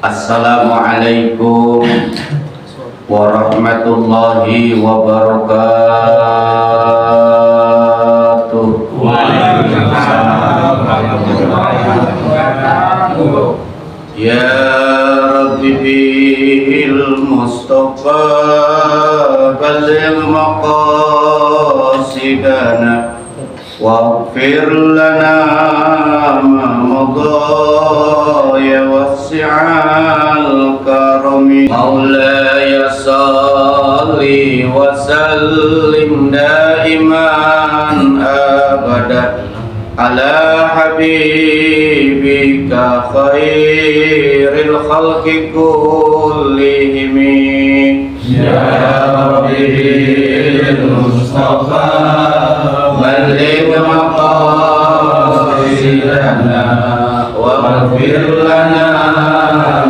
Assalamualaikum warahmatullahi wabarakatuh. Waalaikumsalam warahmatullahi wabarakatuh. Ya Rabbi bil Mustafa balligh maqasidana waghfir lana ma madha ya wasi'al karami maulaya salli wa sallim daiman abada ala habibika khairil khalqi kullihim Ya Rabbil Mustafa balligh maqasidana waghfir lana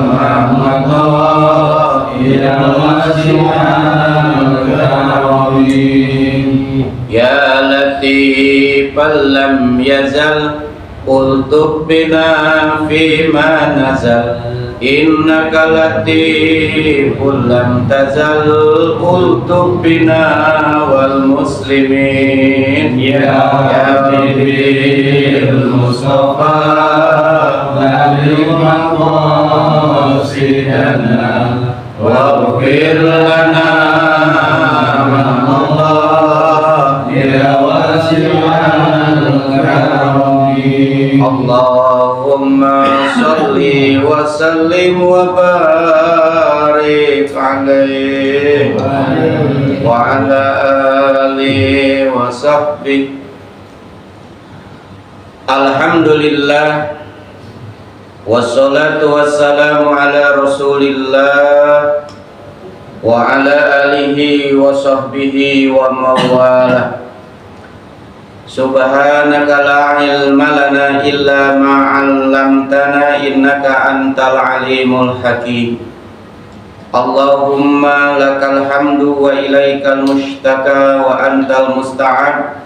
ma madha ya wasi'al karami. Ya latifan lam yazal ultuf bina fima nazal innaka latifun lam tazal ultuf bina wal muslimin. Ya Nabil Mustafa balligh maqasidana waghfir lana ma madha ya wasi'al karami. Allahumma salli wa sallim wa barik alaihi wa ala alihi wa sahbihi. Alhamdulillah wassalatu wassalamu ala rasulillah wa ala alihi wa sahbihi wa mawalah. Subhanaka la ilma lana illa ma 'allamtana innaka antal alimul hakim. Allahumma lakal hamdu wa ilaikal mushtaka wa antal musta'an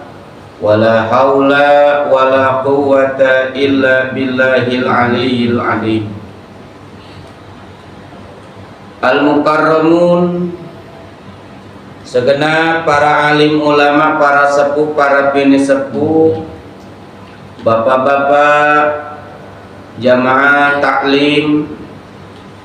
wa la haula wa la quwwata illa billahil aliyyil alim. Al-mukarramun, segenap para alim ulama, para sepuh, para bini sepuh, bapak-bapak, jamaah taklim,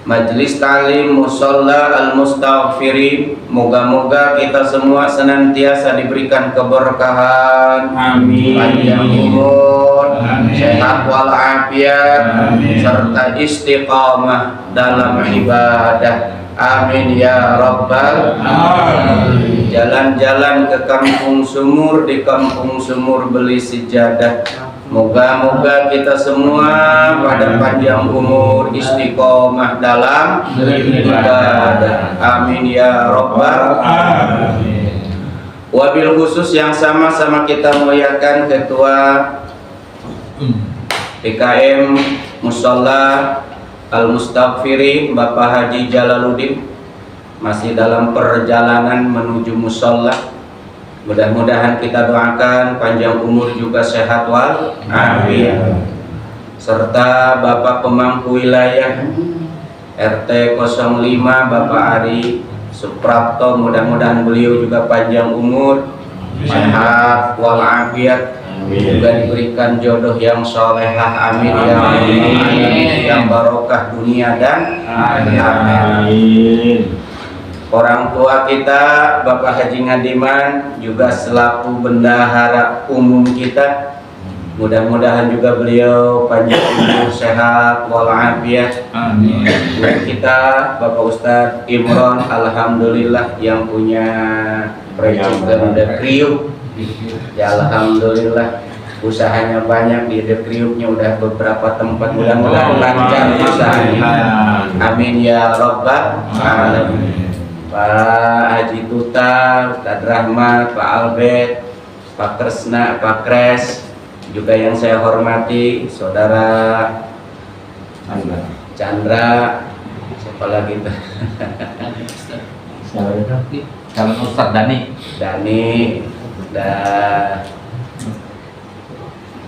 majlis taklim, musalla al-mustaghfirin, moga-moga kita semua senantiasa diberikan keberkahan, Amin. panjang umur, Amin. sehat walafiat, Amin. serta istiqamah dalam ibadah. Amin ya rabbal alamin. Jalan-jalan ke kampung sumur, di kampung sumur beli sejadah. Moga-moga kita semua pada panjang umur, istiqomah dalam beribadah. Amin ya rabbal alamin. Wabil khusus yang sama-sama kita muliakan Ketua PKM Musalla Al-Mustaghfirin Bapak Haji Jalaluddin masih dalam perjalanan menuju musalla. Mudah-mudahan kita doakan panjang umur juga sehat wal afiat. Serta Bapak pemangku wilayah RT 05 Bapak Ari Suprapto, mudah-mudahan beliau juga panjang umur, sehat wal afiat, juga diberikan jodoh yang solehah. Amin ya amin. Yang barokah dunia dan amin. Orang tua kita Bapak Haji Ngadiman juga selaku bendahara umum kita, mudah-mudahan juga beliau panjang umur, sehat walafiat. Amin. Guru kita Bapak Ustadz Imron, alhamdulillah yang punya percikan The Kriuk. Ya alhamdulillah usahanya banyak di The Kriuknya, udah beberapa tempat, mudah-mudahan lancar usahanya. Amin ya rabbal alamin. Pak Haji Tuta, Ustadz Rahmat, Pak Albert, Pak Kresna, Pak Kres, juga yang saya hormati Saudara Chandra, siapa lagi tuh? Calon Ustadz Dani, dan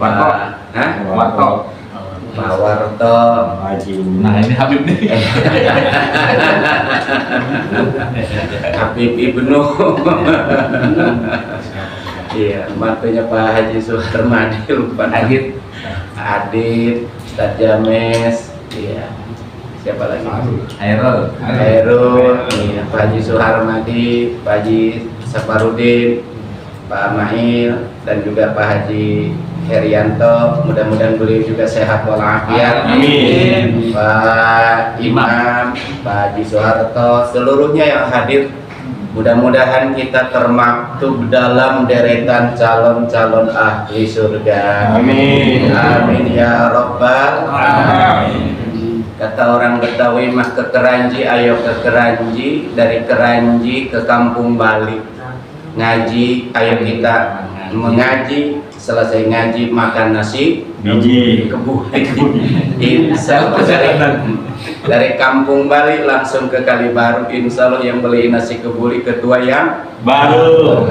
Warto, Hah? Warto, Pak Warto. Nah ini Habib nih. Habib Ibnu. Iya, mantunya Pak Haji Suharmadi, lupa. Adit. Ustaz James. Iya. Siapa lagi? Hairul. Iya, Pak Haji Suharmadi, Pak Haji Safarudin, Pak Mahil, dan juga Pak Haji Herianto. Mudah-mudahan beliau juga sehat walafiat. Amin. Pak Imam, Pak Haji Soeharto, seluruhnya yang hadir. Mudah-mudahan kita termaktub dalam deretan calon-calon ahli surga. Amin. Amin ya Rabbal Amin. Kata orang Betawi mah ke Keranji, ayo ke Keranji, dari Keranji ke Kampung Bali. Ngaji, ayo kita mengaji, selesai ngaji makan nasi Biji. kebuli. Insya Allah dari Kampung Bali langsung ke Kalibaru. Insya Allah yang beli nasi kebuli ketua yang Baru.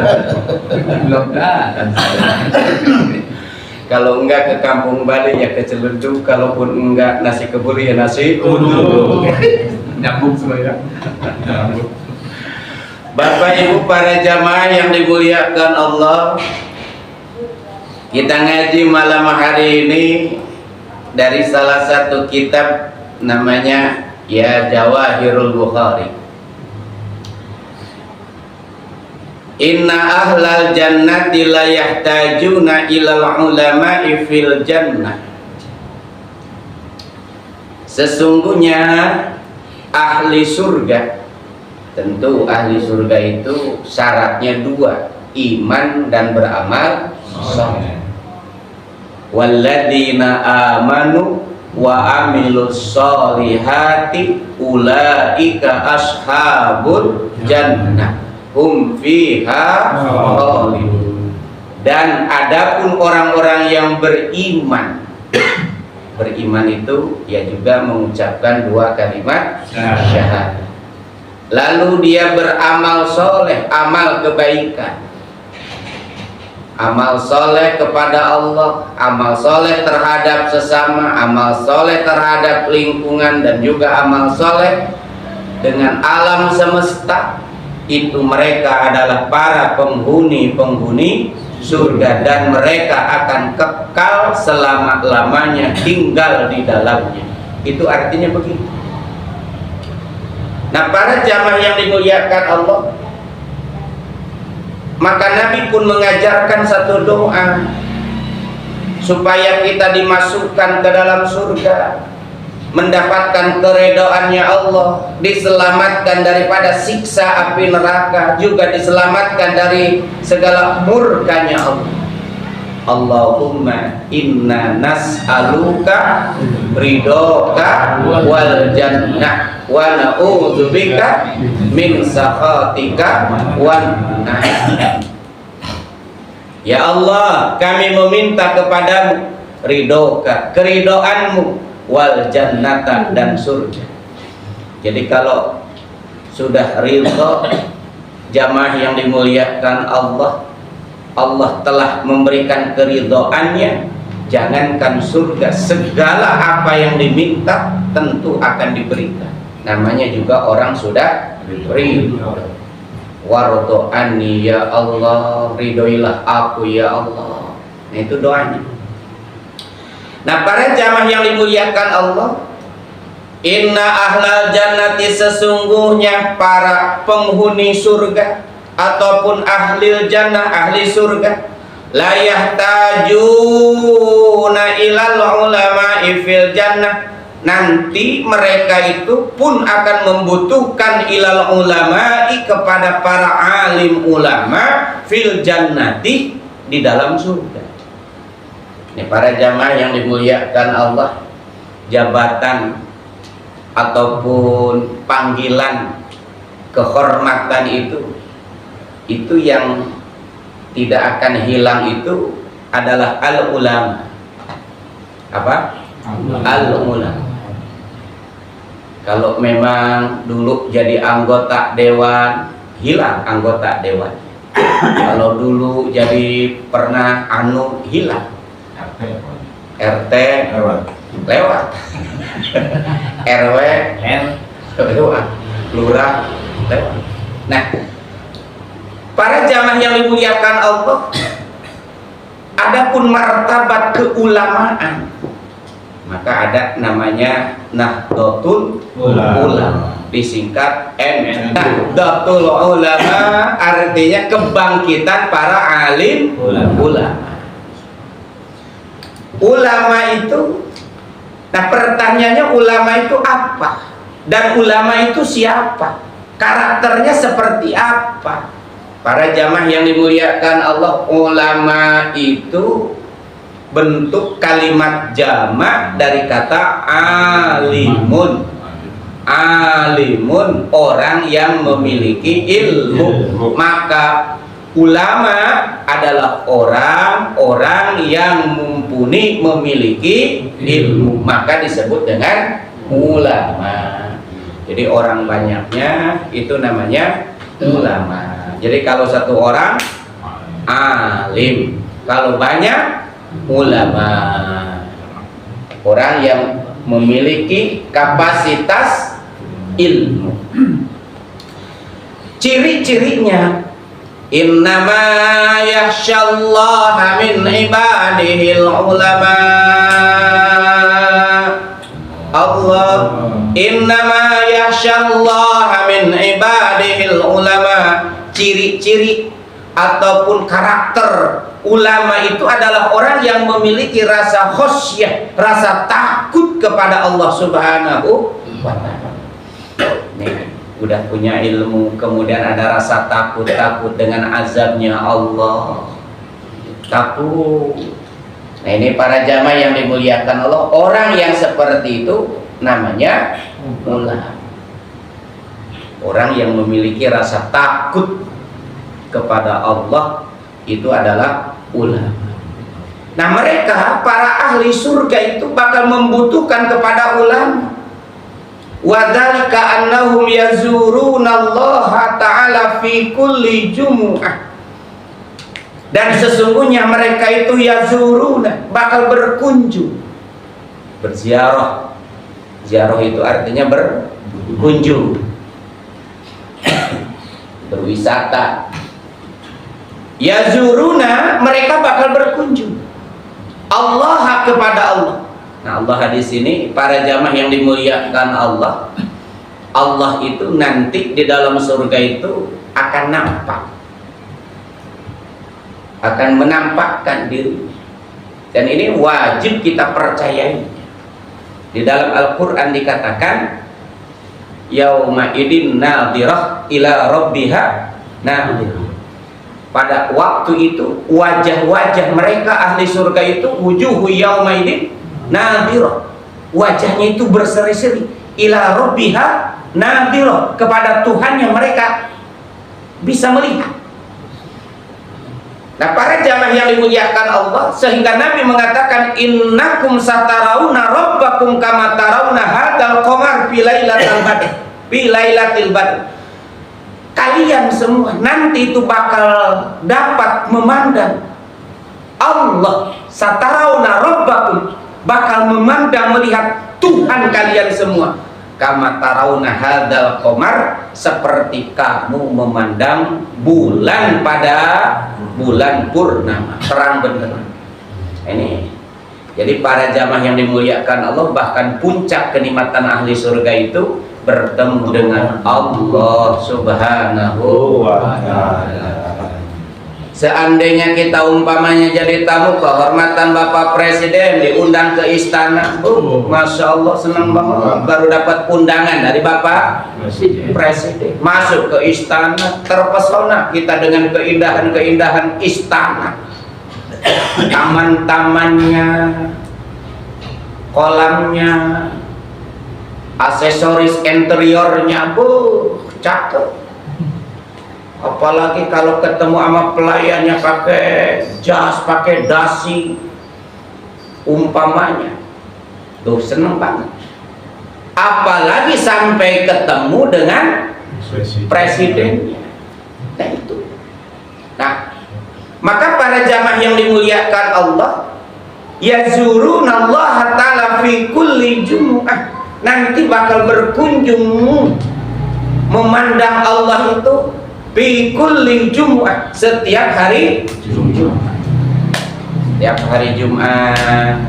kalau enggak ke Kampung Bali ya ke Celenduk, kalaupun enggak nasi kebuli ya nasi Uduk. Nyambung semuanya. Bapak Ibu para jamaah yang dimuliakan Allah, kita ngaji malam hari ini dari salah satu kitab namanya ya Jawahirul Bukhari. Inna ahlal jannati la yahtajuna ilal ulama'i fil jannah. Sesungguhnya ahli surga, tentu ahli surga itu syaratnya dua, iman dan beramal saleh. Walladzina amanu wa amilus solihati ulaika ashabul jannah hum fiha khalidun. Dan adapun orang-orang yang beriman, beriman itu ya juga mengucapkan dua kalimat syahadat, lalu dia beramal soleh, amal kebaikan, amal soleh kepada Allah, amal soleh terhadap sesama, amal soleh terhadap lingkungan, dan juga amal soleh dengan alam semesta. Itu mereka adalah para penghuni surga, dan mereka akan kekal selama-lamanya tinggal di dalamnya. Itu artinya begitu. Nah, para jamaah yang dimuliakan Allah, maka Nabi pun mengajarkan satu doa supaya kita dimasukkan ke dalam surga, mendapatkan keredoannya Allah, diselamatkan daripada siksa api neraka, juga diselamatkan dari segala murkanya Allah. Allahumma inna nas'aluka ridhoka wal jannah wa na'udzubika min sakhatika wan nar. Ya Allah, kami meminta kepadamu ridhoka, keridoanmu, wal jannata, dan surga. Jadi kalau sudah ridho jamaah yang dimuliakan Allah, Allah telah memberikan keridhoannya, jangankan surga, segala apa yang diminta tentu akan diberikan. Namanya juga orang sudah ridho. Wardo anni ya Allah, ridhoilah aku ya Allah. Nah, itu doanya. Nah, para jamaah yang dimuliakan Allah, inna ahlal jannati, sesungguhnya para penghuni surga ataupun ahli jannah, ahli surga, la yahtajuna ilal ulama'i fil jannah, nanti mereka itu pun akan membutuhkan ilal ulama'i, kepada para alim ulama, fil jannati, di dalam surga. Ini para jamaah yang dimuliakan Allah, jabatan ataupun panggilan kehormatan itu yang tidak akan hilang, itu adalah al-ulama. Apa? Al-ulama. Kalau memang dulu jadi anggota dewan, hilang anggota dewan. Kalau dulu jadi pernah hilang. RT lewat. RW lewat, lurah lewat. Nah, para jamaah yang dimuliakan Allah, adapun martabat keulamaan, maka ada namanya Nahdlatul Ulama, disingkat Nahdlatul Ulama, artinya kebangkitan para alim ulama. Ulama itu, nah pertanyaannya, ulama itu apa? Dan ulama itu siapa? Karakternya seperti apa? Para jamaah yang dimuliakan Allah, ulama itu bentuk kalimat jamak dari kata alimun. Alimun, orang yang memiliki ilmu. Maka ulama adalah orang-orang yang mumpuni memiliki ilmu, maka disebut dengan ulama. Jadi orang banyaknya itu namanya ulama. Jadi kalau satu orang alim, kalau banyak ulama, orang yang memiliki kapasitas ilmu. Ciri-cirinya, innama yakhsyallaha min ibadihil ulama. Allah, innama yakhsyallaha min ibadihil ulama. Ciri-ciri ataupun karakter ulama itu adalah orang yang memiliki rasa khasyah, rasa takut kepada Allah Subhanahu wa ta'ala. Nih, udah punya ilmu, kemudian ada rasa takut dengan azabnya Allah, takut. Nah, ini para jamaah yang dimuliakan Allah, orang yang seperti itu namanya ulama. Orang yang memiliki rasa takut kepada Allah itu adalah ulama. Nah, mereka para ahli surga itu bakal membutuhkan kepada ulama. Wadzalika annahum yazurunallaha ta'ala fi kulli jumu'ah. Dan sesungguhnya mereka itu yazuruna, bakal berkunjung, berziarah. Ziarah itu artinya berkunjung, berwisata. Yazuruna, mereka bakal berkunjung Allah, kepada Allah. Nah, Allah di sini para jamaah yang dimuliakan Allah, Allah itu nanti di dalam surga itu akan nampak, akan menampakkan diri. Dan ini wajib kita percayai. Di dalam Al-Quran dikatakan, yauma idin nadhirah ila rabbiha nadhirah. Pada waktu itu wajah-wajah mereka ahli surga itu wujuhu yauma idin nadhirah, wajahnya itu berseri-seri, ila rabbiha nadhirah, kepada Tuhan yang mereka bisa melihat. Nah, para jamaah yang dimuliakan Allah, sehingga Nabi mengatakan, innakum satarawna rabbakum kama tarawna hadzal qamar fi lailatil badr. Kalian semua nanti itu bakal dapat memandang Allah, satarawna rabbakum, bakal memandang, melihat Tuhan kalian semua, kama tarawna hadzal qamar, seperti kamu memandang bulan pada bulan purnama, terang benderang. Ini jadi para jamaah yang dimuliakan Allah, bahkan puncak kenikmatan ahli surga itu bertemu dengan Allah Subhanahu wa ta'ala. Seandainya kita umpamanya jadi tamu kehormatan Bapak Presiden, diundang ke istana, Masya Allah, senang banget, baru dapat undangan dari Bapak Presiden, masuk ke istana, terpesona kita dengan keindahan-keindahan istana, taman-tamannya, kolamnya, aksesoris interiornya, cakep. Apalagi kalau ketemu sama pelayannya pakai jas, pakai dasi, umpamanya, tuh seneng banget. Apalagi sampai ketemu dengan presidennya. Nah itu. Nah, maka para jamaah yang dimuliakan Allah, yazurunallaha ta'ala fi kulli jumu'ah, nanti bakal berkunjung memandang Allah itu fi kulli jumu'ah, setiap hari Jumat. Setiap hari Jumat.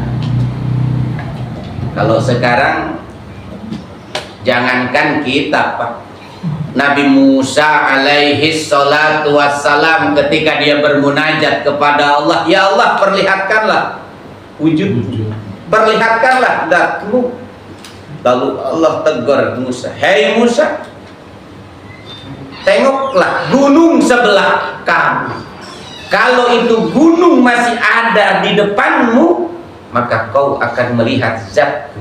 Kalau sekarang jangankan kita, Pak, Nabi Musa alaihi salatu wassalam ketika dia bermunajat kepada Allah, ya Allah perlihatkanlah wujud, perlihatkanlah zatmu. Lalu Allah tegur Musa, hei Musa, tengoklah gunung sebelah kamu. Kalau itu gunung masih ada di depanmu, maka kau akan melihat zatku.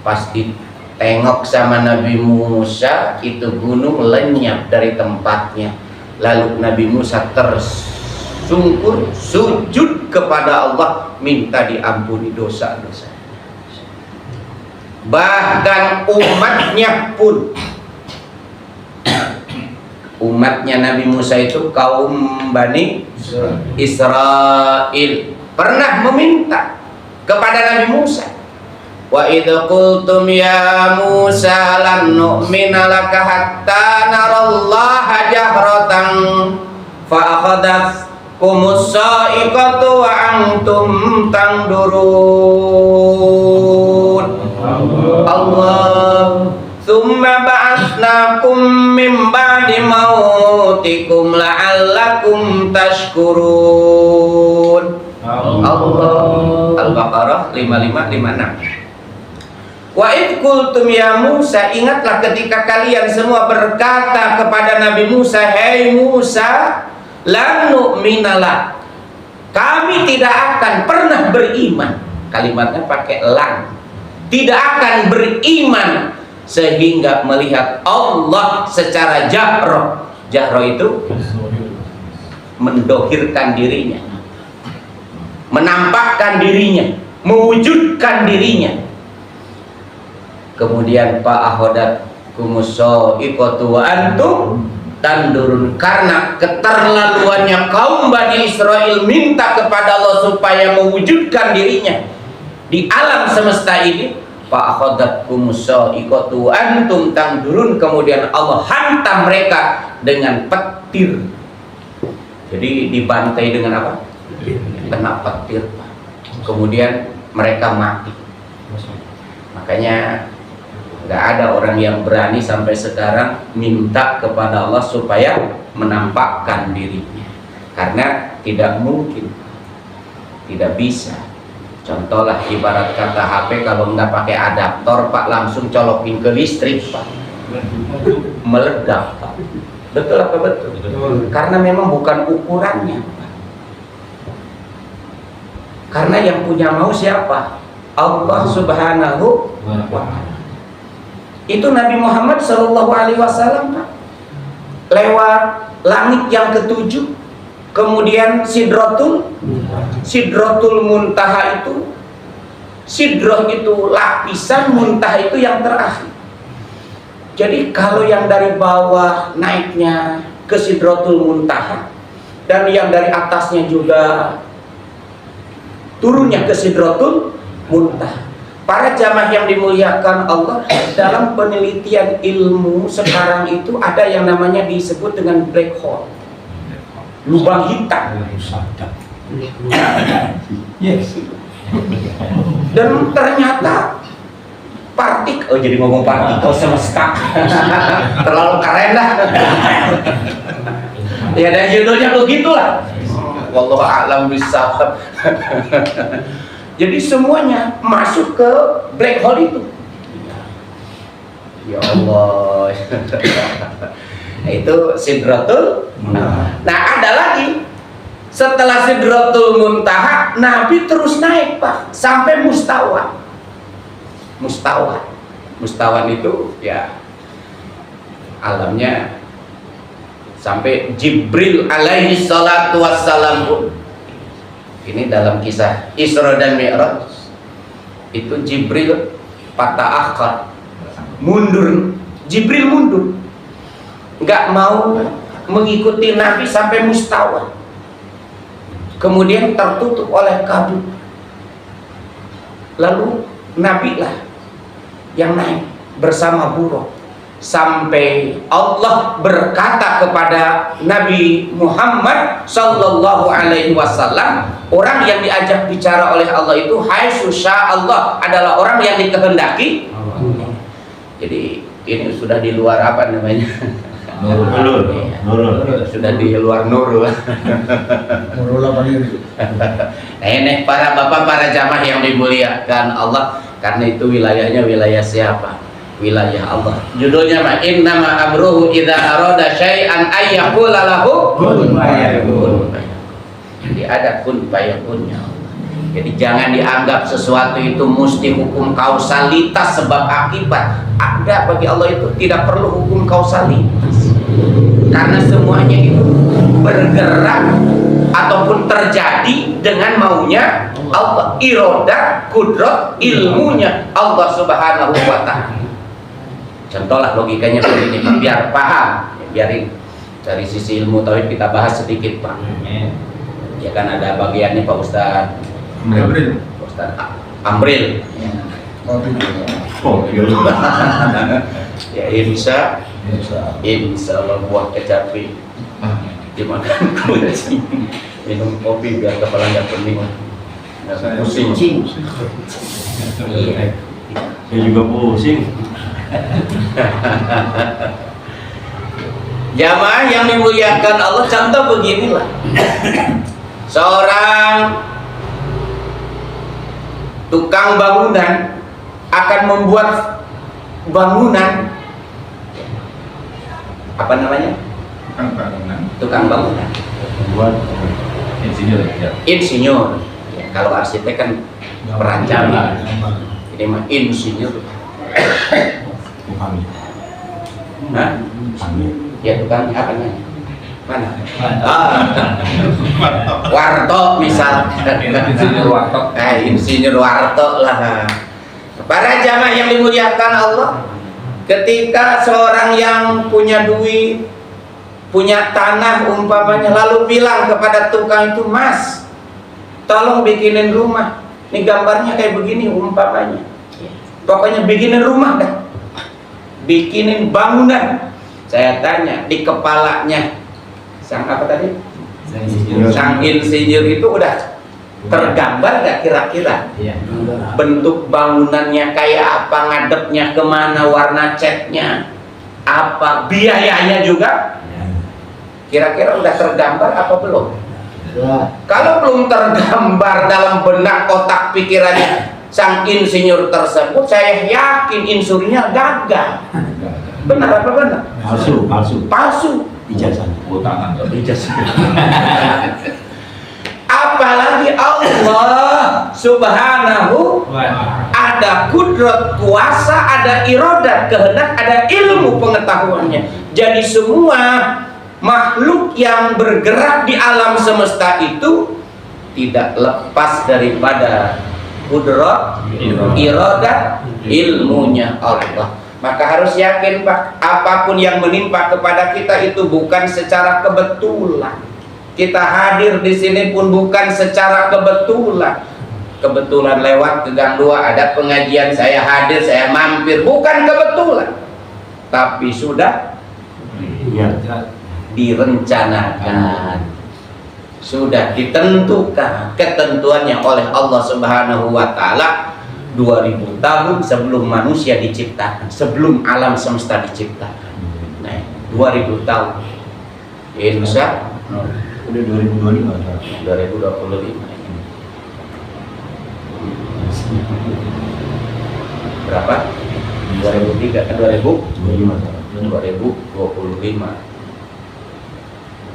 Pasti tengok sama Nabi Musa, itu gunung lenyap dari tempatnya. Lalu Nabi Musa tersungkur sujud kepada Allah, minta diampuni dosa-dosa. Bahkan umatnya pun, umatnya Nabi Musa itu kaum Bani Israel pernah meminta kepada Nabi Musa, wa idh qultum ya Musa lan nu'mina laka hatta narallaha jahratan fa akhadhatkumus sa'iqatu wa antum tandurun. Allah thumma ba'atsnakum min ba'di mautikum la'allakum tashkurun. Allah. Al-Baqarah 5556. Wa idh qultum ya Musa, ingatlah ketika kalian semua berkata kepada Nabi Musa, hei Musa, lan nu'mina lak, kami tidak akan pernah beriman. Kalimatnya pakai lan. Tidak akan beriman sehingga melihat Allah secara jahro. Jahro itu mendohirkan dirinya, menampakkan dirinya, mewujudkan dirinya. Kemudian fa'ahodat kumuso ikotu wa antum tandurun, karena keterlaluannya kaum Bani Israel minta kepada Allah supaya mewujudkan dirinya di alam semesta ini. Fa'ahodat kumuso ikotu wa antum tandurun, kemudian Allah hantam mereka dengan petir. Jadi dibantai dengan apa? Kena petir. Kemudian mereka mati. Makanya nggak ada orang yang berani sampai sekarang minta kepada Allah supaya menampakkan dirinya, karena tidak mungkin, tidak bisa. Contohlah ibarat kata HP, kalau nggak pakai adaptor Pak, langsung colokin ke listrik Pak, meledak Pak. Betul apa betul? Karena memang bukan ukurannya Pak. Karena yang punya mau siapa? Allah Subhanahu wa ta'ala. Itu Nabi Muhammad Shallallahu Alaihi Wasallam Pak, lewat langit yang ketujuh, kemudian Sidratul Muntaha itu, Sidrah itu lapisan, Muntaha itu yang terakhir. Jadi kalau yang dari bawah naiknya ke Sidratul Muntaha, dan yang dari atasnya juga turunnya ke Sidratul Muntaha. Para jamaah yang dimuliakan Allah, dalam penelitian ilmu sekarang itu ada yang namanya disebut dengan black hole, lubang hitam. Yes. Dan ternyata partikel, jadi ngomong partikel semesta terlalu keren lah. Ya, dan judulnya begitulah. Wallahu a'lam bishawab. Jadi semuanya masuk ke black hole itu. Ya Allah. Itu Sidratul Muntaha. Nah, ada lagi. Setelah Sidratul Muntaha, Nabi terus naik Pak, sampai Mustawan. Mustawan itu ya alamnya sampai Jibril alaihi salatu wassalam pun. Ini dalam kisah Isra dan Mi'raj, itu Jibril patah akhir, mundur. Jibril mundur, nggak mau mengikuti Nabi sampai Mustawan. Kemudian tertutup oleh kabut. Lalu Nabi lah yang naik bersama buruk, sampai Allah berkata kepada Nabi Muhammad sallallahu alaihi wasallam, orang yang diajak bicara oleh Allah itu haitsu Allah adalah orang yang dikehendaki. Jadi ini sudah di luar apa namanya? Nurul. Sudah di luar nurul. Nurul apa nih? Ini para bapak, para jamaah yang dimuliakan Allah, karena itu wilayahnya wilayah siapa? Wilayah Allah. Judulnya mah innama amruhu idza arada syai'an ay yaqula lahu kun fayakun. Jadi ada kun fayakunnya Allah. Jadi jangan dianggap sesuatu itu mesti hukum kausalitas sebab akibat. Ada bagi Allah itu tidak perlu hukum kausalitas. Karena semuanya itu bergerak ataupun terjadi dengan maunya Allah, irodah, kudrat, ilmunya Allah Subhanahu wa ta'ala. Contohlah logikanya begini, biar paham, biarin dari sisi ilmu tauhid kita bahas sedikit, Pak. Ya kan ada bagiannya Pak Ustadz Amril. Ustadz Amril. Ya insya Allah buah kecapi dimakan kucing, minum kopi biar kepala nggak pening, nggak pusing. Iya. Saya juga pusing. Jamaah yang dimuliakan Allah, contoh beginilah. Seorang tukang bangunan akan membuat bangunan, apa namanya? Tukang bangunan. Buat insinyur ya. Insinyur. Ya, kalau arsitek kan perancang. Ini mah insinyur. Tukang. Hah? Ya tukang apa namanya? Mana? Warto misal. Insinyur Warto. Insinyur Warto lah. Para jamaah yang dimuliakan Allah, ketika seorang yang punya duit, punya tanah umpamanya, lalu bilang kepada tukang itu, Mas, tolong bikinin rumah. Ini gambarnya kayak begini umpamanya. Pokoknya bikinin rumah dah. Bikinin bangunan. Saya tanya, di kepalanya sang apa tadi? Sang insinyur itu udah tergambar gak kira-kira? Iya. Bentuk bangunannya kayak apa, ngadepnya kemana, warna catnya apa, biayanya juga kira-kira udah tergambar apa belum? Kalau belum tergambar dalam benak otak pikirannya sang insinyur tersebut, saya yakin insinyurnya gagal. Benar apa benar? Palsu. Ijazah. Botangan. Apalagi Allah Subhanahu ada kudrat, kuasa, ada iradat, kehendak, ada ilmu pengetahuannya. Jadi semua makhluk yang bergerak di alam semesta itu tidak lepas daripada kudrat, iradat, ilmunya Allah. Maka harus yakin, Pak, apapun yang menimpa kepada kita itu bukan secara kebetulan. Kita hadir di sini pun bukan secara kebetulan. Kebetulan lewat ke Gang 2 ada pengajian, saya hadir, saya mampir, bukan kebetulan. Tapi sudah direncanakan. Sudah ditentukan ketentuannya oleh Allah Subhanahu wa taala 2000 tahun sebelum manusia diciptakan, sebelum alam semesta diciptakan. Nah, 2000 tahun. Insya Udah 2025. 2025. Berapa? 2003 kan 2025.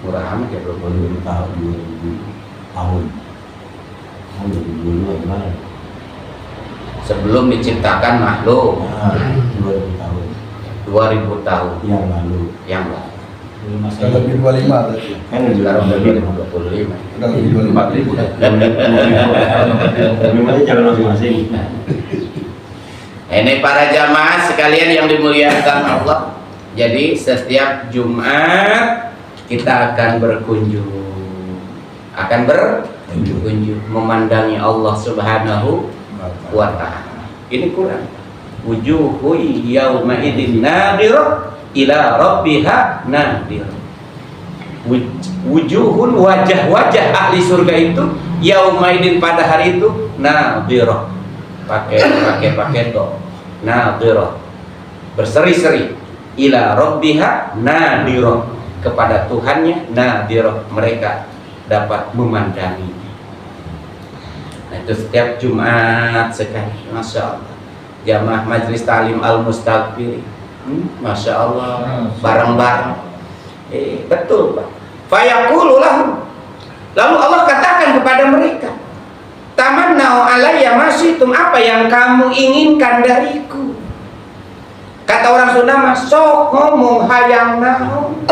Murah amat ya 2025 tahun. 2000 tahun. 2025 gimana? sebelum diciptakan makhluk. 2000 tahun. 2000 tahun Yang lalu. yang lalu. Sudah lebih 25 berarti. Kan sekarang udah 2025. Sudah lebih 25. 4.000. Memangnya jangan masing-masing. Ini para jamaah sekalian yang dimuliakan Allah. Jadi setiap Jumat kita akan berkunjung, memandangi Allah Subhanahu wa ta'ala. Ini Quran. Wujuhu yauma idzin nadhirah ila rabbiha nadhirah. Wujuhun, wajah-wajah ahli surga itu yauma idzin pada hari itu nadhirah. Pakai do. Nadhirah. Berseri-seri. Ila rabbiha nadhirah. Kepada Tuhannya nadhirah, mereka dapat memandangi. Nah, itu setiap Jumat sekali, Masya Allah. Jamaah Majelis Ta'lim Al-Mustaqbil, Masya Allah, bareng-bareng. Betul Pak. Fayaqulu lahum, lalu Allah katakan kepada mereka, tamannau alayya masyitum, apa yang kamu inginkan dariku. Kata orang Sunda mah, sok ngomong hayang naon.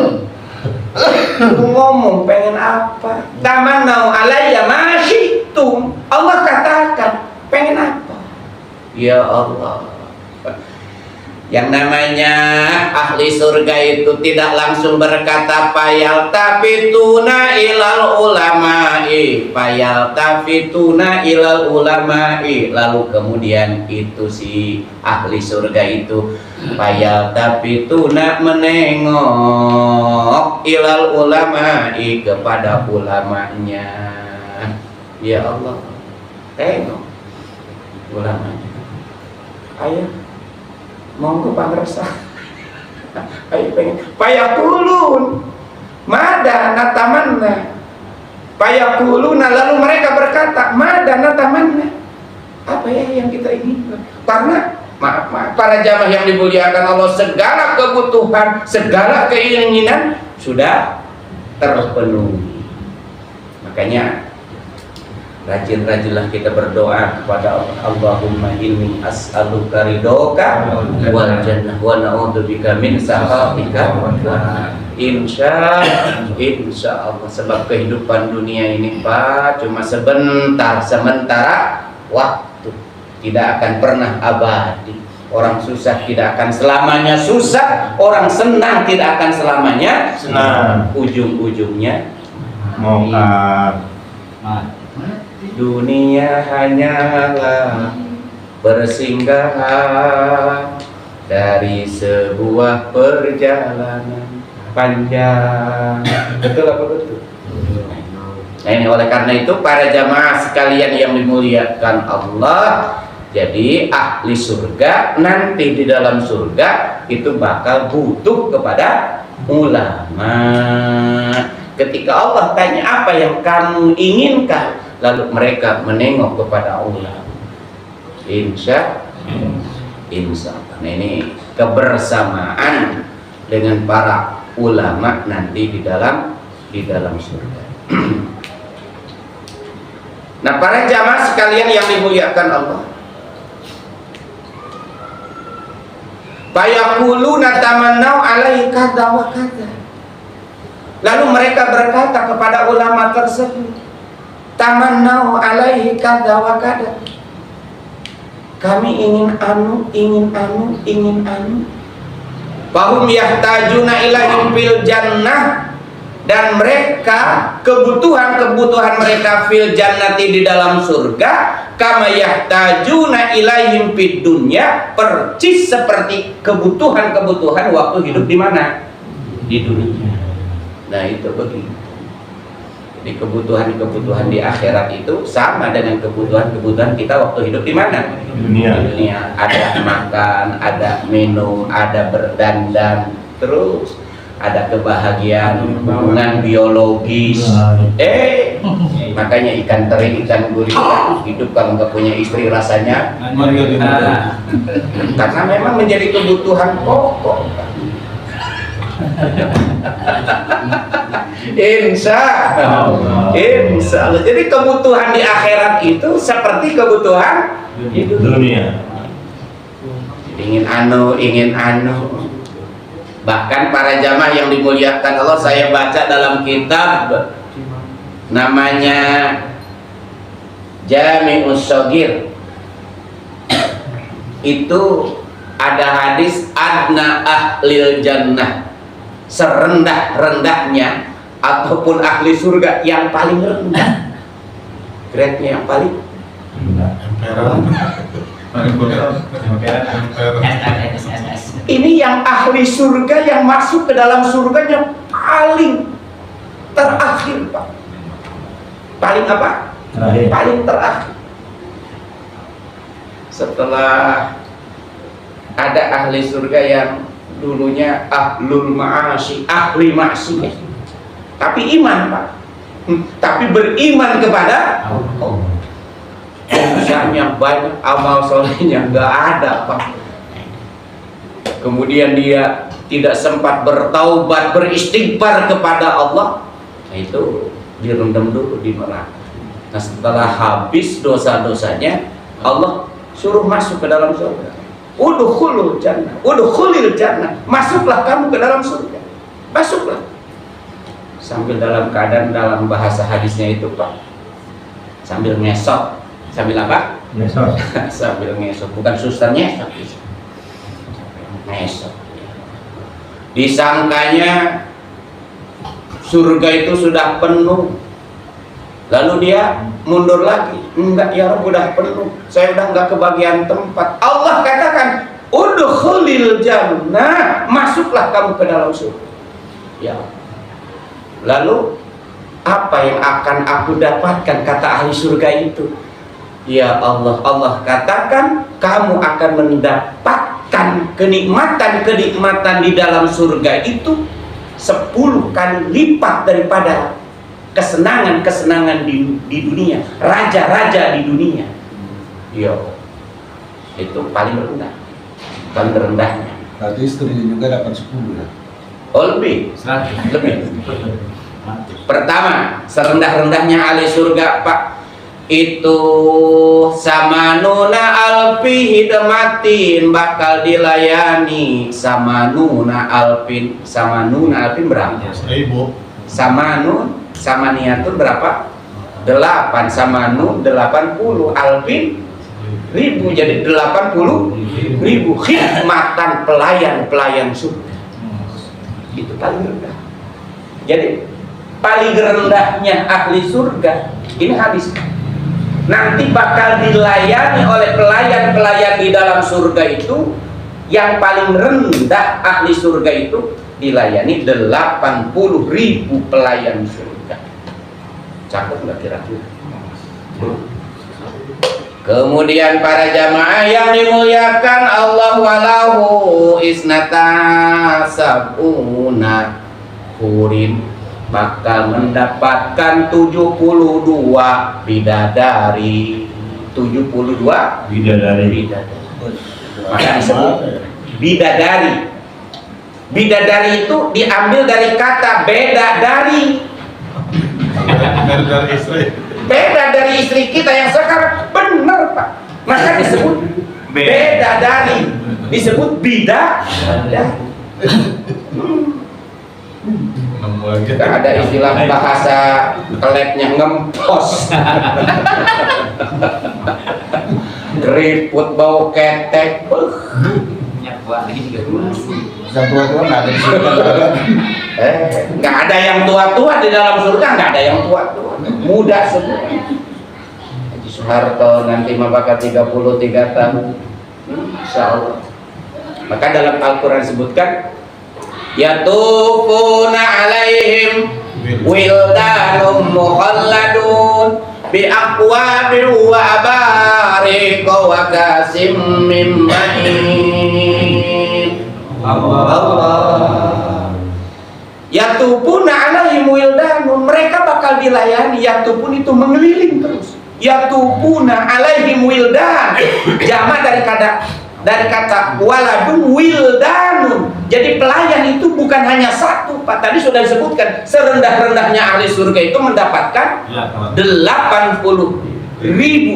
Ngomong pengen apa? Tamannau alayya masyitum, Allah katakan pengen apa? Ya Allah, yang namanya ahli surga itu tidak langsung berkata payal tafituna ilal ulama'i, payal tafituna ilal ulama'i, lalu kemudian itu si ahli surga itu payal tafituna menengok ilal ulama'i, kepada ulamanya. Ya Allah, tengok ulamanya. Ayo monggo pangresa. Ayo pengen payakulun mada natamanna, payakuluna, lalu mereka berkata mada natamanna, apa ya yang kita inginkan. Karena maaf para jamaah yang dimuliakan Allah, segala kebutuhan, segala keinginan sudah terpenuhi. Makanya rajin-rajinlah kita berdoa kepada Allah. Allahumma inni as'aluka ridhoka wal jannah wa na'udzubika min sakhatika. Insya Allah, sebab kehidupan dunia ini Pak cuma sebentar, sementara waktu, tidak akan pernah abadi. Orang susah tidak akan selamanya susah, orang senang tidak akan selamanya senang. Ujung-ujungnya Mokat. dunia hanyalah persinggahan dari sebuah perjalanan panjang. Betul apa betul? Nah ini oleh karena itu para jamaah sekalian yang dimuliakan Allah, jadi ahli surga nanti di dalam surga itu bakal butuh kepada ulama. Ketika Allah tanya apa yang kamu inginkan, lalu mereka menengok kepada ulama. Insya Allah. Nah, ini kebersamaan dengan para ulama nanti di dalam surga. Nah, para jamaah sekalian yang dimuliakan Allah, fayaquluna tamannau alaihi kadza wa kadza. Lalu mereka berkata kepada ulama tersebut, tamannau alaihi kadza wa kadza. Kami ingin anu, ingin anu, ingin anu. Fahum yahtajuna ilaihim fil jannah, dan mereka kebutuhan mereka fil jannati di dalam surga, kama yahtajuna ilaihim fid dunya, percis seperti kebutuhan waktu hidup di mana? Di dunia. Nah itu begitu. Jadi kebutuhan di akhirat itu sama dengan kebutuhan kita waktu hidup di mana? Di dunia. Ada makan, ada minum, ada berdandan, terus ada kebahagiaan, hubungan biologis. Makanya ikan teri, ikan gurita hidup kalau nggak punya istri rasanya. Karena memang menjadi kebutuhan pokok. Insya Allah. Jadi kebutuhan di akhirat itu seperti kebutuhan di dunia. Ingin anu. Bahkan para jamaah yang dimuliakan Allah, saya baca dalam kitab namanya Jami'us Shaghir, itu ada hadis adna ahlil jannah, serendah-rendahnya ataupun ahli surga yang paling rendah, grade-nya yang paling rendah. Ini yang ahli surga yang masuk ke dalam surganya paling terakhir, Pak. Paling apa? Terakhir. Paling terakhir. Setelah ada ahli surga yang dulunya ahlul ma'asi, ahli maksiat, tapi iman, Pak. Tapi beriman kepada Allah. Dosanya banyak, amal solehnya nggak ada, Pak. Kemudian dia tidak sempat bertaubat, beristighfar kepada Allah. Nah, itu direndam dulu di neraka. Nah, setelah habis dosa-dosanya, Allah suruh masuk ke dalam surga. Udkhulul jannah, udkhulil jannah. Masuklah kamu ke dalam surga. Masuklah. Sambil dalam keadaan, dalam bahasa hadisnya itu, Pak, sambil ngesot. Sambil apa? Ngesot. Sambil ngesot, bukan suster ngesot. Ngesot. Disangkanya surga itu sudah penuh. Lalu dia mundur lagi. Enggak, ya Rabb, udah penuh. Saya udah enggak kebagian tempat. Allah katakan, udkhulil jannah. Masuklah kamu ke dalam surga. Ya. Lalu apa yang akan aku dapatkan, kata ahli surga itu? Ya Allah, Allah katakan kamu akan mendapatkan kenikmatan-kenikmatan di dalam surga itu 10 kali lipat daripada kesenangan-kesenangan di dunia, raja-raja di dunia. Ya, itu paling rendah, paling rendahnya. Berarti istrinya juga dapat 10 ya? Oh, lebih. Pertama, serendah-rendahnya ahli surga, Pak, itu sama nuna alfi hidmatin, bakal dilayani sama nuna alfin. Sama nuna alfin berapa? 1000. Sama nun, sama niatun berapa? 8, sama nun 80, alfin 1000, jadi 80.000 khidmatan, pelayan surga. Itu paling rendah. Jadi paling rendahnya ahli surga ini habis. Nanti bakal dilayani oleh pelayan-pelayan di dalam surga itu. Yang paling rendah ahli surga itu dilayani 80.000 pelayan surga. Cakep nggak kira-kira? Kemudian para jamaah yang dimuliakan Allah, walahu isnata sab'una hurin, bakal mendapatkan 72 bidadari. 72 Bidadari. maka disebut bidadari. Bidadari itu diambil dari kata beda dari. Dari istri. Beda dari istri kita yang sekarang, benar, Pak. Maka disebut beda dari, disebut bidadari. Nemu lagi. Tidak ada istilah bahasa keletnya ngempos. Keriput bau ketek. Yang tua-tua nggak ada di surga. Nggak ada yang tua-tua di dalam surga, nggak ada yang tua-tua, muda semua. Haji Soeharto nanti mah bakal 33 tahun, insya Allah. Maka dalam Al-Quran disebutkan, yatufuna alaihim wildanum mukhalladun bi aqwabin wa abariq wa kasim min ma'in. Allah. Yatufuna alaihim wildanun, mereka bakal dilayani. Yatufun itu mengeliling terus. Yatufuna alaihim wildan, jamak dari kata waladun wildanun. Jadi pelayan itu bukan hanya satu, Pak. Tadi sudah disebutkan, serendah-rendahnya ahli surga itu mendapatkan 80.000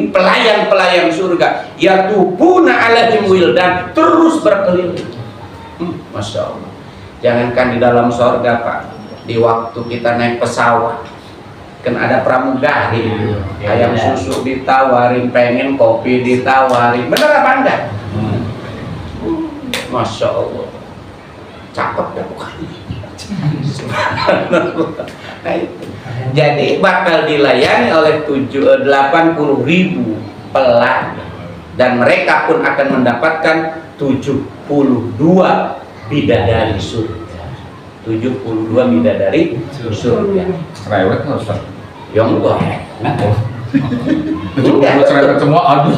pelayan-pelayan surga. Yatufuna alaihim wildan, terus berkeliling. Masya Allah. Jangankan di dalam surga, Pak, di waktu kita naik pesawat kan ada pramugari, ayam susu ditawarin, pengen kopi ditawarin, bener apa enggak? Masya Allah, cakep ya bukan? Nah, itu. Jadi bakal dilayani oleh 80.000 pelayan. dan mereka pun akan mendapatkan 72 bidadari surga. 72 bidadari surga. Cerewet nggak Ustaz? Yang enggak. Kalau cerewet semua, aduh.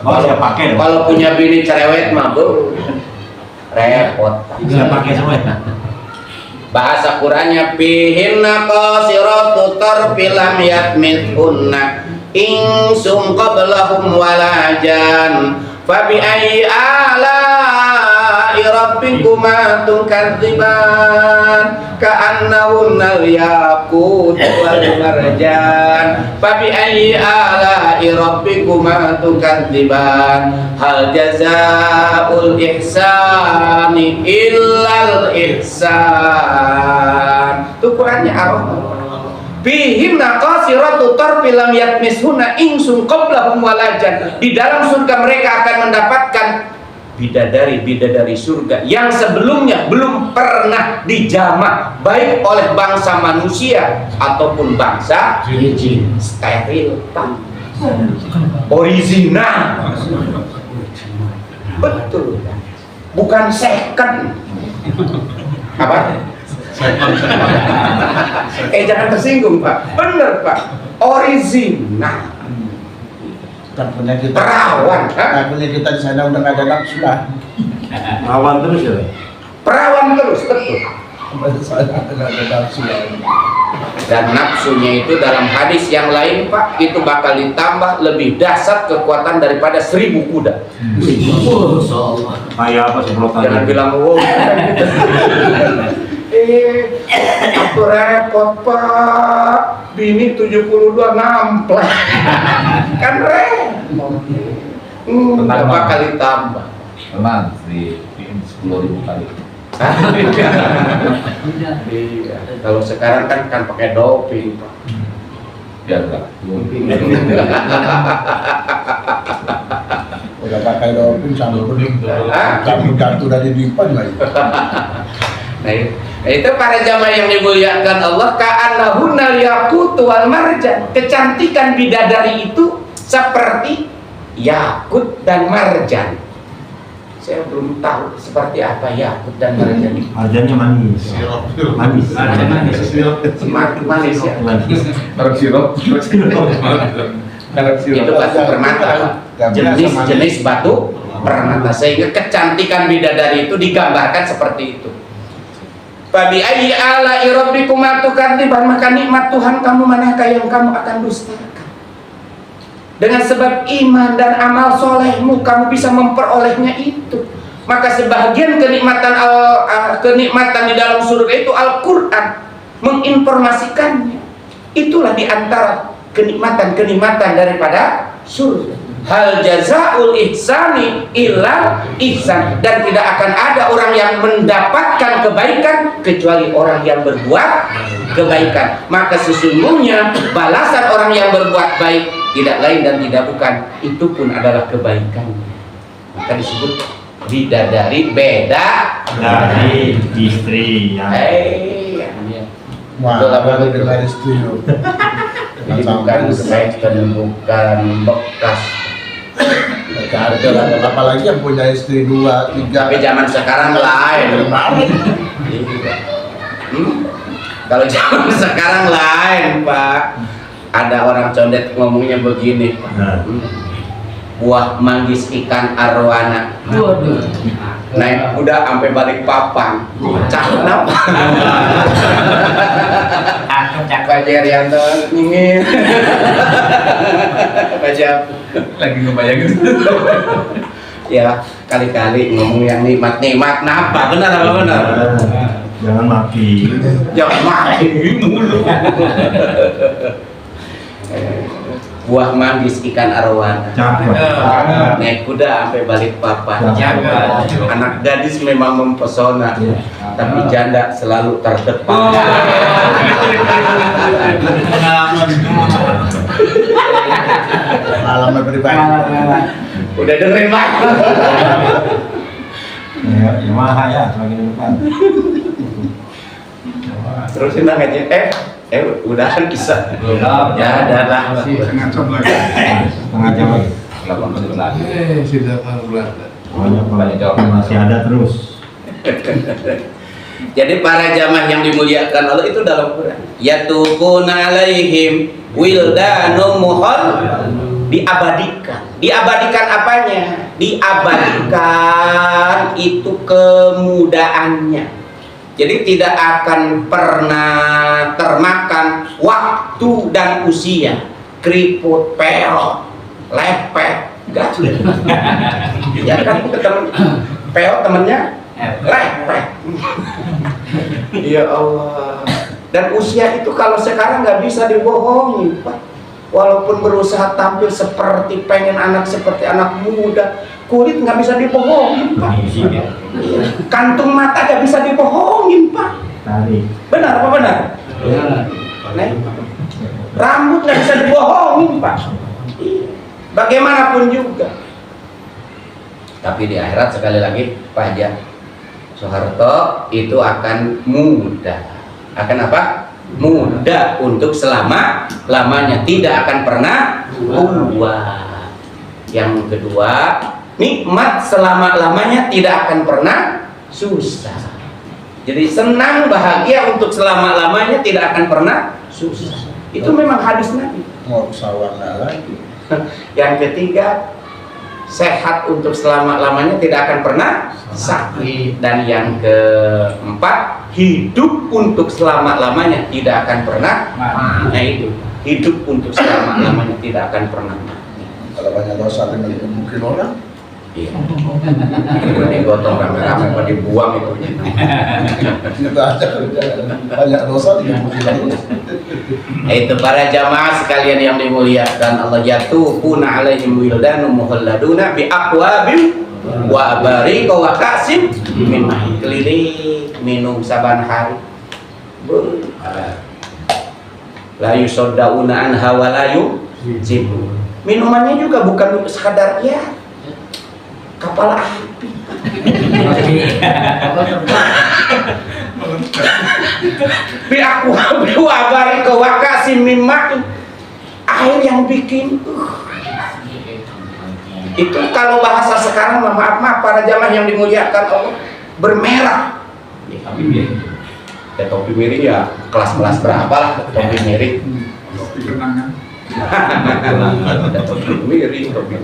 Oh, saya pakai dong. Kalau punya bini cerewet mah bu, repot. Saya pakai semua. Bahasa Qur'annya fihinna qasiratu tarfi lam yatmithunna insum qablahum walajan fabi ayyi ala'i rabbikuma tukadziban ka'annahunna al-yaqut wal marjan fabi ayyi ala'i rabbikuma tukadziban hal jazaa'ul ihsani illal ihsan. Itu Qur'annya Arab. Fihim naqasiratu tarfi lam yatmishunna insun qablahum walajan. Di dalam surga mereka akan mendapatkan bidadari-bidadari surga yang sebelumnya belum pernah dijamah baik oleh bangsa manusia ataupun bangsa jin. Steril, Pak. Original. Betul. Bukan second. Apa? Jangan tersinggung Pak. Bener Pak. Original. Kan punya kita. Perawan. Kan punya kita di sana udah nggak ada nafsu lah. Lawan terus ya. Perawan terus, betul. Di sana nggak ada nafsu lah. Dan nafsunya itu dalam hadis yang lain Pak, itu bakal ditambah lebih dahsyat kekuatan daripada 1000 kuda. Kayak apa semprotan? Jangan bilang wow. Aku repot Pak, bini 72 namplek. Kan repot. Tenang, Bakal ditambah. Tenang, di 10.000 kali. Iya. Kalau sekarang kan pakai doping Pak. Ya enggak. Udah pakai doping campur campur dari dipan lagi. Nah itu para jamaah yang dimuliakan Allah, ka'annahunna yaqut wal marjan. Kecantikan bidadari itu seperti yakut dan marjan. Saya belum tahu seperti apa yakut dan marjan itu. Marjannya manis. Manis. Semakin manis ya. Taruh sirup. Itu batu permata, jenis batu permata, sehingga kecantikan bidadari itu digambarkan seperti itu. Fabi ayyi ala'i rabbikuma tukadziban, maka nikmat Tuhan kamu manakah yang kamu akan dustakan? Dengan sebab iman dan amal solehmu kamu bisa memperolehnya itu. Maka sebagian kenikmatan di dalam surga itu Al-Quran menginformasikannya. Itulah di antara kenikmatan daripada surga. Hal jazaul ihsani illa ihsan, dan tidak akan ada orang yang mendapatkan kebaikan kecuali orang yang berbuat kebaikan. Maka sesungguhnya balasan orang yang berbuat baik tidak lain dan tidak bukan, itu pun adalah kebaikan. Maka disebut bidadari beda Dari istri yang Wah, baru dengar istri lo. jadi bukan second, bukan bekas. Ada apalagi yang punya istri 2, 3. Tapi zaman sekarang lain. Kalau zaman sekarang lain Pak. Ada orang condet ngomongnya begini, buah manggis ikan arwana. Naik kuda sampai balik papan. Cakep apa? Pak Jerianto ingin. Baca Lagi ngebayangin. ya, kali-kali ngomong yang nikmat napa? Benar apa benar? jangan maki. Jangan mati mulu. Buah manggis ikan arwana. Cakep. Naik kuda sampai balik papan. Anak gadis memang mempesona, tapi janda selalu terdepan. Pengalaman pribadi. Udah dengerin Pak. Ya, Yamaha ya, semakin depan. Terusin aja. Udahan kisah. Ya, dah. Setengah jam lagi. menit lagi. Silakan Belanda. Banyak jawaban masih ada terus. Jadi para jamaah yang dimuliakan Allah itu dalam Quran. Yatufuna alaihim wildanum diabadikan. Diabadikan apanya? Diabadikan itu kemudaannya. Jadi tidak akan pernah termakan waktu dan usia. Keriput, peot, lepet, gak. Ya kan temen peot temennya lepet. Ya Allah. Dan usia itu kalau sekarang nggak bisa dibohongi, Pak. Walaupun berusaha tampil seperti pengen anak seperti anak muda, kulit nggak bisa dibohongin, Pak. Kantung mata nggak bisa dibohongin, Pak. Benar apa benar? Nah, rambut nggak bisa dibohongin, Pak. Bagaimanapun juga. Tapi di akhirat sekali lagi, Pak Haji Soeharto itu akan muda. Akan apa? Muda untuk selama-lamanya, tidak akan pernah tua. Yang kedua, nikmat selama-lamanya, tidak akan pernah susah. Jadi senang bahagia untuk selama-lamanya, tidak akan pernah susah. Itu memang hadis Nabi. Mau sawana lagi. Yang ketiga, sehat untuk selama-lamanya, tidak akan pernah sakit. Dan yang keempat, hidup untuk selama-lamanya, tidak akan pernah mati. Nah itu, hidup untuk selama-lamanya, tidak akan pernah mati. Kalau banyak dosa dengan mungkin orang. Iya. Itu digotong rame-rame, apa dibuang itu. Kita aja banyak dosa dengan mungkin orang. Itu para jamaah sekalian yang dimuliakan Allah, yatufuna alaihim wildanum muhalladuna bi aqwabin wa abarika wa ka'sim min ma'in, keliling minum saban hari. La yusaddauna anha wa la yuzibu. Minumannya juga bukan sekadar ya kapal api. Bi aqwabin wa abarika wa ka'sim min ma'in, air yang bikin itu kalau bahasa sekarang, maaf para jamaah yang dimuliakan Allah, bermerah. Ya topi mirip ya kelas berapa lah topi mirip. Topi kenangan. Ada topi mirip, topi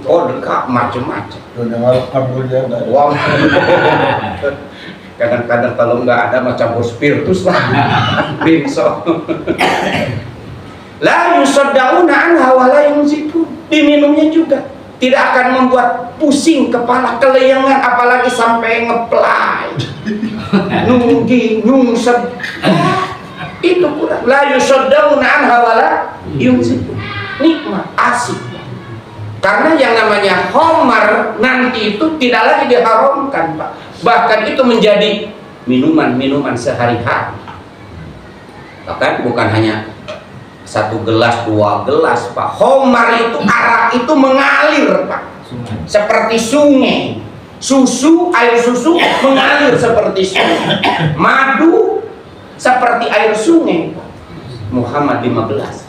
dekat macam-macam. Wow. Kadang-kadang kalau nggak ada macam spiritus lah. Bingso. La yusaddauna anha wa la yunzifun. Diminumnya juga tidak akan membuat pusing kepala, keleyangan, apalagi sampai ngeplay, nunggi, nyungsep. Itu kurang. La yusaddauna anha wa la yunzifun. Nikmat, asik. Karena yang namanya khamar nanti itu tidak lagi diharamkan, Pak. Bahkan itu menjadi minuman sehari-hari. Bahkan bukan hanya 1 gelas, 2 gelas, Pak. Khamar itu, arak itu mengalir, Pak. Seperti sungai. Air susu mengalir seperti sungai. Madu seperti air sungai, Pak. Muhammad 15.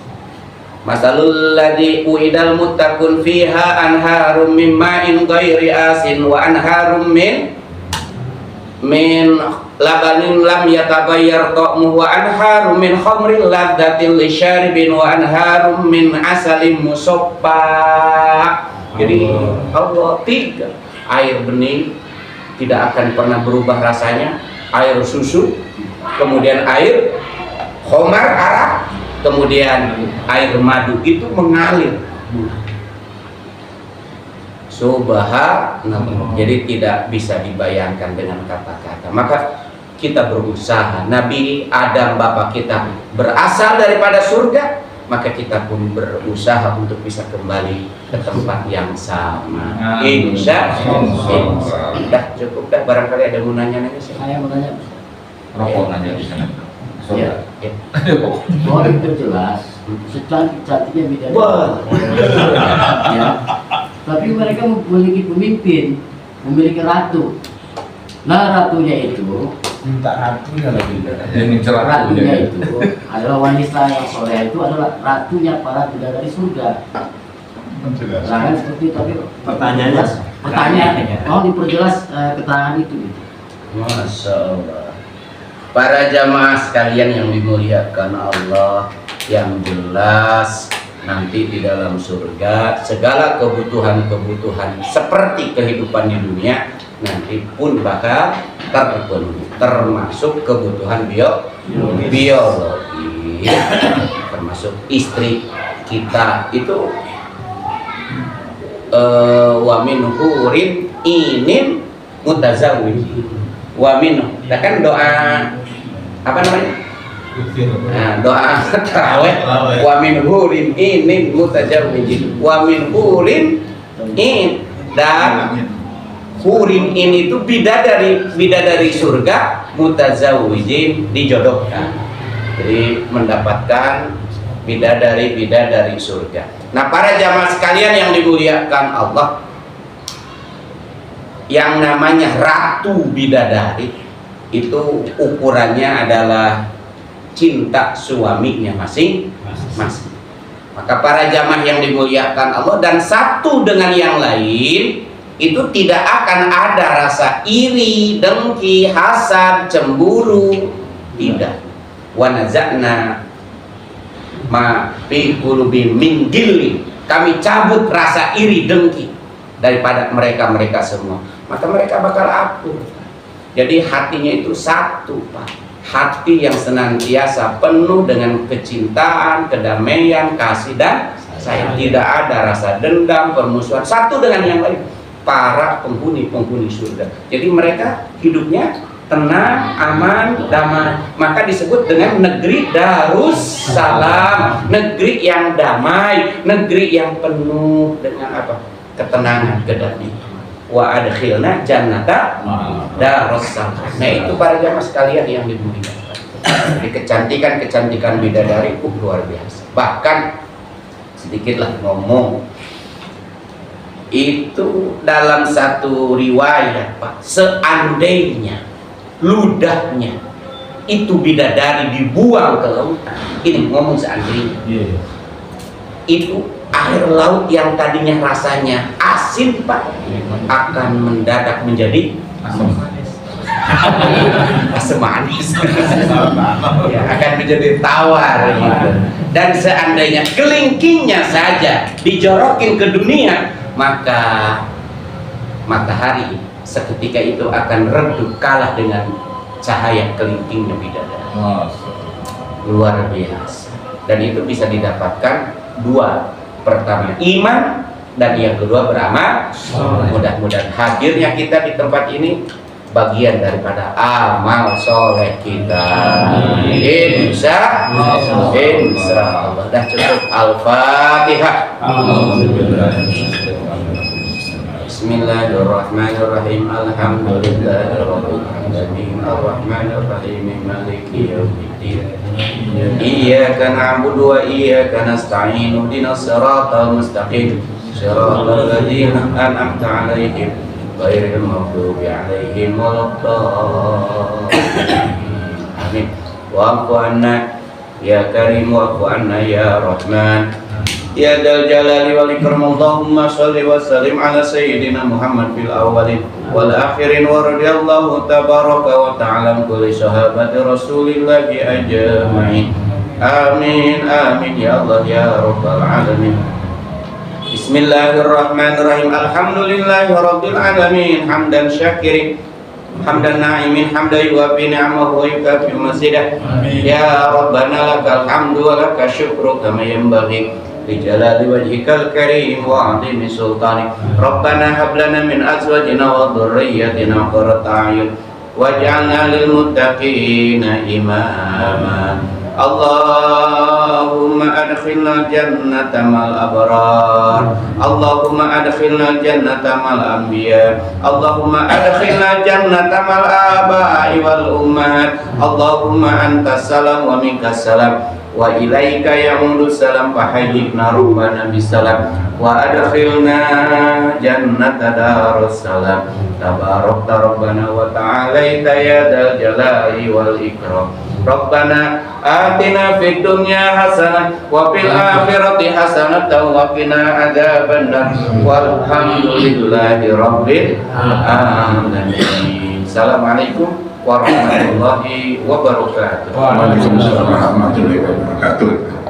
Masalul ladzi uidal muttaqun fiha anharum min ma'in ghairi asin wa anharum min labanin lam yataghayyar ta'muhu wa anharum min khamrin ladzatil lisyaribin wa anharum min asalin musaffa. Jadi Allah tiga, air bening tidak akan pernah berubah rasanya, air susu, kemudian air khamar, arak, kemudian air madu itu mengalir. Subhanallah. Jadi tidak bisa dibayangkan dengan kata-kata. Maka kita berusaha. Nabi Adam bapak kita berasal daripada surga, maka kita pun berusaha untuk bisa kembali ke tempat yang sama. Insya Allah. Dah cukup dah. Barangkali ada mau nanya-nanya sih. Saya mau nanya, Rokok aja di sana. Ya, ya. bahwa itu jelas secantik-cantiknya bidadari. Ya. Tapi mereka memiliki pemimpin, memiliki ratu. Nah ratunya itu, Minta ratunya lagi. Yang cerah ratunya itu adalah wanita yang soleh, itu adalah ratunya para bidadari surga. Keterangan seperti itu, tapi Pertanyaannya? pertanyaan, mau diperjelas keterangan itu. Gitu. Masya Allah. Para jamaah sekalian yang dimuliakan Allah, yang jelas nanti di dalam surga segala kebutuhan-kebutuhan seperti kehidupan di dunia nanti pun bakal terpenuhi, termasuk kebutuhan biologi, termasuk istri kita itu wa min hurin inin mutazawwij. Wa min, kan doa apa namanya? Nah, doa tarawih. Wa min hurin inin mutazawwij. Wa min hurin in, dan hurin in itu bidadari surga, mutazawwijin dijodohkan. Jadi mendapatkan bidadari surga. Nah, para jamaah sekalian yang dimuliakan Allah, yang namanya ratu bidadari itu ukurannya adalah cinta suaminya masing-masing. Maka para jamaah yang dimuliakan Allah, dan satu dengan yang lain itu tidak akan ada rasa iri, dengki, hasad, cemburu, tidak. Wa naza'na ma fi qulubihim min ghillin, kami cabut rasa iri dengki daripada mereka semua, maka mereka bakal akur. Jadi hatinya itu satu, Pak. Hati yang senantiasa penuh dengan kecintaan, kedamaian, kasih dan sayang. Tidak ada rasa dendam, permusuhan satu dengan yang lain. Para penghuni surga. Jadi mereka hidupnya tenang, aman, damai. Maka disebut dengan negeri Darussalam, negeri yang damai, negeri yang penuh dengan apa? Ketenangan, kedamaian. Wa adkhilna jannata Darussalam. Nah, itu para jamaah sekalian yang dimuliakan. Jadi kecantikan bidadari itu luar biasa. Bahkan sedikitlah ngomong, itu dalam satu riwayat, Pak, seandainya ludahnya itu bidadari dibuang ke lautan, ini ngomong seandainya, itu air laut yang tadinya rasanya asin, Pak, akan mendadak menjadi asam manis. Ya, akan menjadi tawar gitu. Dan seandainya kelingkingnya saja dijorokin ke dunia, maka matahari seketika itu akan redup kalah dengan cahaya kelingkingnya bidadari. Luar biasa. Dan itu bisa didapatkan dua, pertama iman, dan yang kedua beramal. Mudah-mudahan hadirnya kita di tempat ini bagian daripada amal soleh kita. Insya Allah. Dah cukup. Al-Fatihah. Bismillahirrahmanirrahim. Alhamdulillahirabbil alamin. Arrahmanirrahim. Maliki yaumiddin. Iyyaka na'budu wa iyyaka nasta'in. Ihdinas siratal mustaqim. Siratal ladzina an'amta 'alaihim ghairil maghdubi 'alaihim waladdallin. Amin. Wa'fu 'anna ya Karim, wa'fu 'anna ya Rahman. Ya Dzal Jalali wal Ikram. Allahumma shalli wa sallim ala sayyidina Muhammad fil awwalin wal akhirin wa radhiyallahu tabaraka wa ta'ala an kulli sahabati Rasulillah ajma'in. Amin amin ya Allah ya rabbal alamin. Bismillahirrahmanirrahim. Alhamdulillahi rabbil alamin. Hamdan syakirin, hamdan na'imin, hamdan yuwafi ni'amahu wa yukafi masidah. Ya Rabbana lakal hamdu wa lakal syukru kama yanbaghi li jalali wajhikal karim wa 'azimi sultanik. Rabbana hab lana min azwajina wa dhurriyyatina qurrata a'yun waj'alna lil muttaqina imama. Allahumma adkhilna jannata mal abrar. Allahumma adkhilna jannata mal anbiya. Allahumma adkhilna jannata mal aba'i wal ummahat. Allahumma antas salam wa minkas salam wa ilaika ya'udu salam fahayyina rabbana bisalam wa adkhilna jannata darussalam. Tabarakta rabbana wa ta'alaita ya dzal jalali wal ikram. Rabbana atina fid dunya hasanah wa fil akhirati hasanah wa qina adzabannar. Walhamdulillahi rabbil alamin. Assalamualaikum warahmatullahi wabarakatuh. Waalaikumsalam warahmatullahi wabarakatuh.